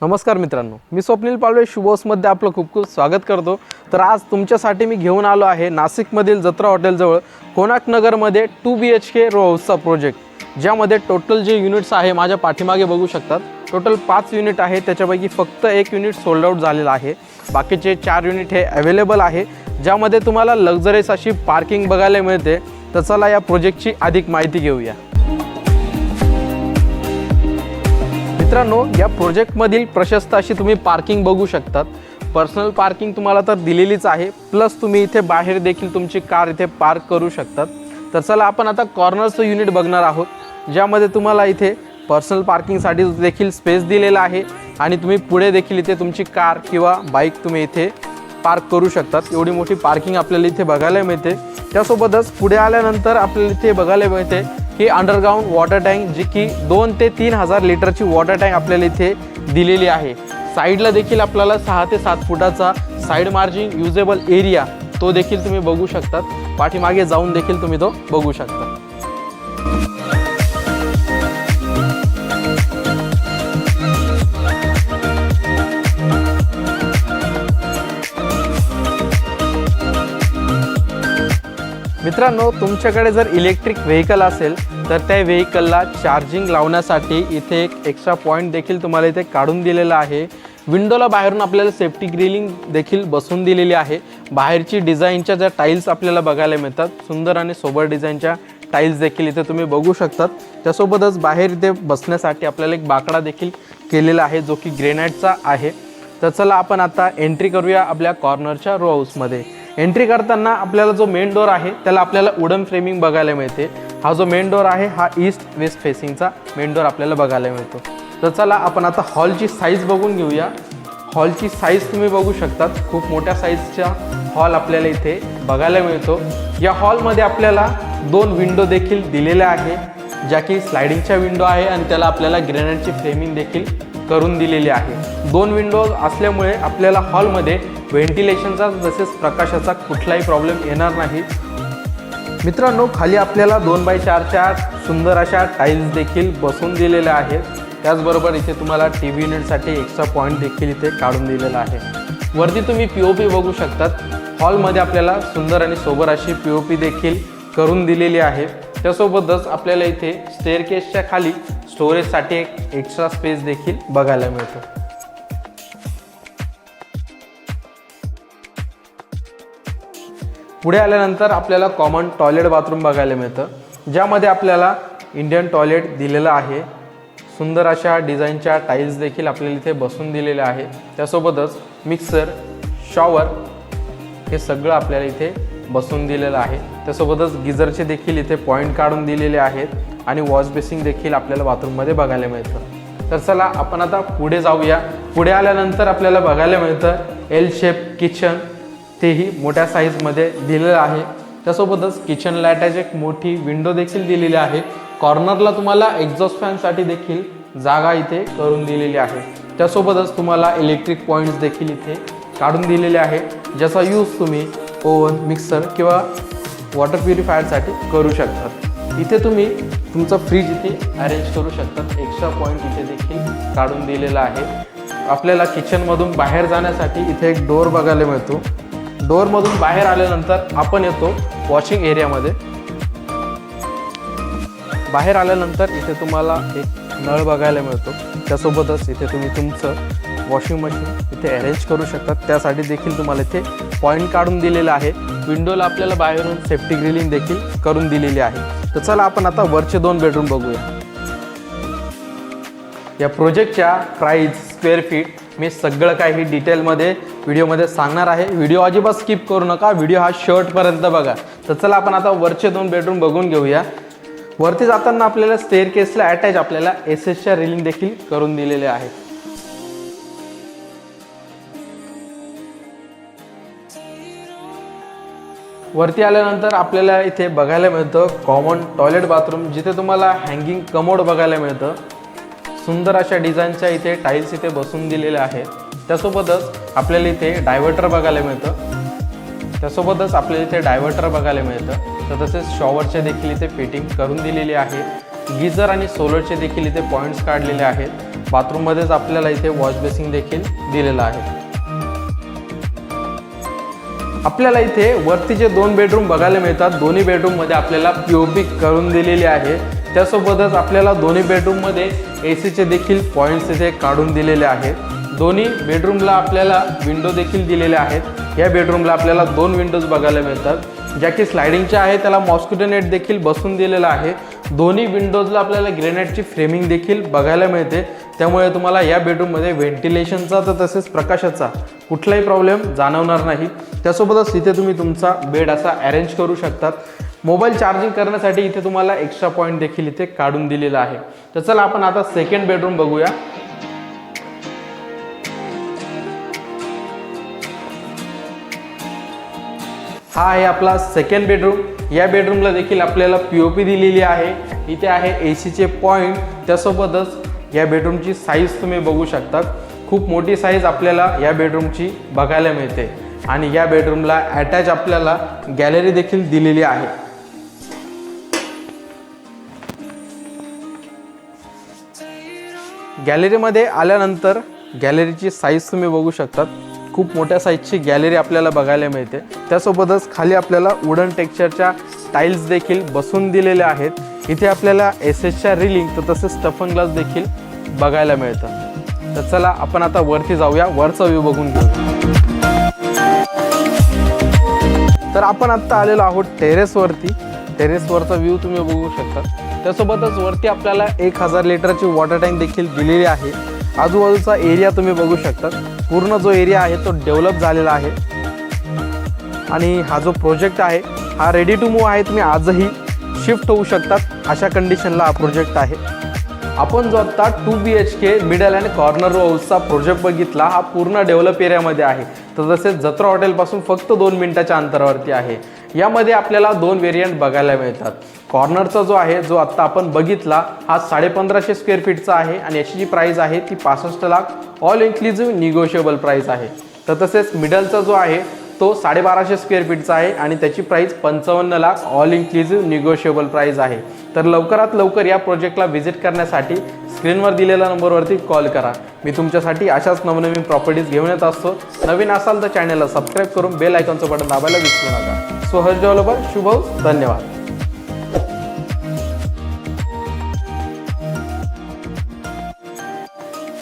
नमस्कार मित्रांनो, मी स्वप्नील पालवे शुभोसमध्ये आपलं खूप खूप स्वागत करतो। तर आज तुमच्यासाठी मी घेऊन आलो आहे नाशिकमधील जत्रा हॉटेलजवळ कोणार्क नगरमध्ये 2 BHK रो हाऊसचा प्रोजेक्ट, ज्यामध्ये टोटल जे युनिट्स आहे माझ्या पाठीमागे बघू शकतात। टोटल 5 युनिट आहे, त्याच्यापैकी फक्त 1 युनिट सोल्ड आउट झालेला आहे। बाकीचे 4 युनिट हे अवेलेबल आहे, ज्यामध्ये तुम्हाला लक्झरीस अशी पार्किंग बघायला मिळते। तर चला या प्रोजेक्टची अधिक माहिती घेऊया। मित्रांनो, या प्रोजेक्टमधील प्रशस्त अशी तुम्ही पार्किंग बघू शकतात। पर्सनल पार्किंग तुम्हाला तर दिलेलीच आहे, प्लस तुम्ही इथे बाहेर देखील तुमची कार इथे पार्क करू शकतात। तर चला आपण आता कॉर्नरचं युनिट बघणार आहोत, ज्यामध्ये तुम्हाला इथे पर्सनल पार्किंगसाठी देखील स्पेस दिलेला आहे आणि तुम्ही पुढे देखील इथे तुमची कार किंवा बाईक तुम्ही इथे पार्क करू शकतात। एवढी मोठी पार्किंग आपल्याला इथे बघायला मिळते। त्यासोबतच पुढे आल्यानंतर आपल्याला इथे बघायला मिळते की अंडरग्राउंड वॉटर टँक, जी की 2 ते 3 हजार लिटरची वॉटर टँक आपल्याला इथे दिलेली आहे। साईडला देखील आपल्याला 6 ते 7 फुटाचा साईड मार्जिन युजेबल एरिया तो देखील तुम्ही बघू शकतात। पाठीमागे जाऊन देखील तुम्ही तो बघू शकता। मित्रांनो, तुमच्याकडे जर इलेक्ट्रिक व्हेकल असेल तर त्या व्हेकलला चार्जिंग लावण्यासाठी इथे एक एक्स्ट्रा पॉईंट देखील तुम्हाला इथे काढून दिलेला आहे। विंडोला बाहेरून आपल्याला सेफ्टी ग्रिलिंग देखील बसवून दिलेली आहे। बाहेरची डिझाईनच्या ज्या टाईल्स आपल्याला बघायला मिळतात, सुंदर आणि सोबर डिझाईनच्या टाईल्स देखील इथे तुम्ही बघू शकतात। त्यासोबतच बाहेर इथे बसण्यासाठी आपल्याला एक बाकडा देखील केलेला आहे, जो की ग्रेनाइटचा आहे। तर चला आपण आता एंट्री करूया आपल्या कॉर्नरच्या रो हाऊसमध्ये। एंट्री करताना आपल्याला जो मेन डोर आहे त्याला आपल्याला वुडन फ्रेमिंग बघायला मिळते। हा जो मेन डोर आहे हा ईस्ट वेस्ट फेसिंगचा मेन डोर आपल्याला बघायला मिळतो। तर चला आपण आता हॉलची साईज बघून घेऊया। हॉलची साईज तुम्ही बघू शकतात, खूप मोठ्या साईजचा हॉल आपल्याला इथे बघायला मिळतो। या हॉलमध्ये आपल्याला 2 विंडो देखील दिलेल्या आहे, ज्या की स्लायडिंगच्या विंडो आहे आणि त्याला आपल्याला ग्रेनाइटची फ्रेमिंग देखील करून दिलेली आहे। 2 विंडो असल्यामुळे आपल्याला हॉलमध्ये व्हेंटिलेशनचा तसेच प्रकाशाचा कुठलाही प्रॉब्लेम येणार नाही। मित्रांनो, खाली आपल्याला 2x4च्या सुंदर अशा टाईल्स देखील बसवून दिलेल्या आहेत। त्याचबरोबर इथे तुम्हाला टीव्ही युनिटसाठी एक्स्ट्रा पॉईंट देखील इथे काढून दिलेला आहे। वरती तुम्ही POP बघू शकतात। हॉलमध्ये आपल्याला सुंदर आणि सोबर अशी POP देखील करून दिलेली आहे। त्यासोबतच आपल्याला इथे स्टेअरकेसच्या खाली स्टोरेजसाठी एक एक्स्ट्रा स्पेस देखील बघायला मिळतो। पुढे आल्यानंतर आपल्याला कॉमन टॉयलेट बाथरूम बघायला मिळतं, ज्यामध्ये आपल्याला इंडियन टॉयलेट दिलेलं आहे। सुंदर अशा डिझाईनच्या टाईल्स देखील आपल्याला इथे बसून दिलेल्या आहे। त्यासोबतच मिक्सर, शॉवर हे सगळं आपल्याला इथे बसून दिलेलं आहे। त्यासोबतच गिझरचे देखील इथे पॉईंट काढून दिलेले आहेत आणि वॉश बेसिंग देखील आपल्याला बाथरूममध्ये बघायला मिळतं। तर चला आपण आता पुढे जाऊया। पुढे आल्यानंतर आपल्याला बघायला मिळतं L शेप किचन, तेही मोठ्या साईजमध्ये दिलेलं आहे। त्यासोबतच किचनला अटॅच एक मोठी विंडो देखील दिलेली आहे। कॉर्नरला तुम्हाला एक्झॉस्ट फॅनसाठी देखील जागा इथे करून दिलेली आहे। त्यासोबतच तुम्हाला इलेक्ट्रिक पॉईंट्स देखील इथे काढून दिलेले आहे, ज्याचा यूज तुम्ही ओव्हन, मिक्सर किंवा वॉटर प्युरिफायरसाठी करू शकतात। इथे तुम्ही तुमचं फ्रीज इथे अरेंज करू शकतात। एक्स्ट्रा पॉईंट इथे देखील काढून दिलेला आहे। आपल्याला किचनमधून बाहेर जाण्यासाठी इथे एक डोर बघायला मिळतो। डोअरमधून बाहेर आल्यानंतर आपण येतो वॉशिंग एरियामध्ये। बाहेर आल्यानंतर इथे तुम्हाला एक नळ बघायला मिळतो। त्यासोबतच इथे तुम्ही तुमचं वॉशिंग मशीन इथे अरेंज करू शकतात। त्यासाठी देखील तुम्हाला इथे पॉईंट काढून दिलेला आहे। विंडोला आपल्याला बाहेरून सेफ्टी ग्रिलिंग देखील करून दिलेली आहे। तर चला आपण आता वरचे 2 बेडरूम बघूया। या प्रोजेक्टच्या प्राईस, स्क्वेअर फीट मी सगळं काही डिटेलमध्ये व्हिडिओमध्ये सांगणार आहे। व्हिडिओ अजिबात स्किप करू नका, व्हिडिओ हा शेवटपर्यंत बघा। तर चला आपण आता वरचे 2 बेडरूम बघून घेऊया। वरती जाताना आपल्याला स्टेअरकेसला अटॅच आपल्याला SS रेलिंग देखील करून दिलेले आहे। वरती आल्यानंतर आपल्याला इथे बघायला मिळतं कॉमन टॉयलेट बाथरूम, जिथे तुम्हाला हँगिंग कमोड बघायला मिळतं। सुंदर अशा डिझाईनच्या इथे टाईल्स इथे बसून दिलेल्या आहेत। त्यासोबतच आपल्याला इथे डायव्हर्टर बघायला मिळतं। त्यासोबतच आपल्याला इथे डायव्हर्टर बघायला मिळतं। तर तसेच शॉवरचे देखील इथे फिटिंग करून दिलेली आहे। गीझर आणि सोलरचे देखील इथे पॉईंट्स काढलेले आहेत। बाथरूममध्येच आपल्याला इथे वॉश बेसिन देखील दिलेला आहे। आपल्याला इथे वरती जे 2 बेडरूम बघायला मिळतात, दोन्ही बेडरूममध्ये आपल्याला पीओपी करून दिलेली आहे। त्यासोबतच आपल्याला दोन्ही बेडरूममध्ये एसीचे देखील पॉईंट्स इथे काढून दिलेले आहेत। दोन्ही बेडरूमला आपल्याला विंडो देखील दिलेले आहेत। या बेडरूमला आपल्याला 2 विंडोज बघायला मिळतात, ज्या की स्लायडिंगच्या आहे। त्याला मॉस्किटो नेट देखील बसून दिलेला आहे। दोन्ही विंडोजला आपल्याला ग्रेनाइटची फ्रेमिंग देखील बघायला मिळते, त्यामुळे तुम्हाला या बेडरूममध्ये व्हेंटिलेशनचा तर तसेच प्रकाशाचा कुठलाही प्रॉब्लेम जाणवणार नाही। त्यासोबतच इथे तुम्ही तुमचा बेड असा अरेंज करू शकतात। मोबाईल चार्जिंग करण्यासाठी इथे तुम्हाला एक्स्ट्रा पॉईंट देखील इथे काढून दिलेला आहे। तर चला आपण आता सेकंड बेडरूम बघूया। हा आहे आपला सेकंड बेडरूम। या बेडरूमला देखील आपल्याला पीओपी दिलेली आहे। इथे आहे एसीचे पॉईंट। त्यासोबतच या बेडरूमची साईज तुम्ही बघू शकता, खूप मोठी साईज आपल्याला या बेडरूमची बघायला मिळते। आणि या बेडरूमला अटॅच आपल्याला गॅलरी देखील दिलेली आहे। गॅलरीमध्ये आल्यानंतर गॅलरीची साईज तुम्ही बघू शकता, खूप मोठ्या साईजची गॅलरी आपल्याला बघायला मिळते। त्यासोबतच खाली आपल्याला वुडन टेक्स्चरच्या टाईल्स देखील बसून दिलेल्या आहेत। इथे आपल्याला एसएसच्या रिलिंग तर तसेच स्टफन ग्लास देखील बघायला मिळतं। तर चला आपण आता वरती जाऊया, वरचा व्ह्यू बघून घेऊ। तर आपण आत्ता आलेलो आहोत टेरेसवरती। टेरेसवरचा व्ह्यू तुम्ही बघू शकता। त्यासोबतच वरती आपल्याला 1000 लिटरची वॉटर टँक देखील दिलेली आहे। आजूबाजूचा एरिया तुम्ही बघू शकता, पूर्ण जो एरिया आहे तो डेव्हलप झालेला आहे। आणि हा जो प्रोजेक्ट आहे हा रेडी टू मूव्ह आहे, तुम्ही आजही शिफ्ट होऊ शकतात अशा कंडिशनला हा प्रोजेक्ट आहे। आपण जो आता 2 BHK मिडल अँड कॉर्नर हाऊसचा प्रोजेक्ट बघितला, हा पूर्ण डेव्हलप एरियामध्ये आहे। तर तसेच जत्रा हॉटेलपासून फक्त 2 मिनिटाच्या अंतरावरती आहे। यामध्ये आपल्याला 2 व्हेरियंट बघायला मिळतात। कॉर्नरचा जो आहे, जो आत्ता आपण बघितला, हा 1550 स्क्वेअर फीटचा आहे आणि याची जी प्राईस आहे ती 65 lakh all inclusive negotiable price आहे। तर तसेच मिडलचा जो आहे तो 1250 स्क्वेअर फीटचा आहे आणि त्याची price 55 lakh all inclusive negotiable price आहे। तर लवकरात लवकर या प्रोजेक्टला व्हिजिट करण्यासाठी स्क्रीनवर दिलेल्या नंबरवरती कॉल करा। मी तुमच्यासाठी अशाच नवनवीन प्रॉपर्टीज घेऊन येत असतो। नवीन असाल तर चॅनलला सबस्क्राईब करून बेल आयकॉनचं बटन दाबायला विसरू नका। सो हर्ष डेव्हलपर, शुभ, धन्यवाद।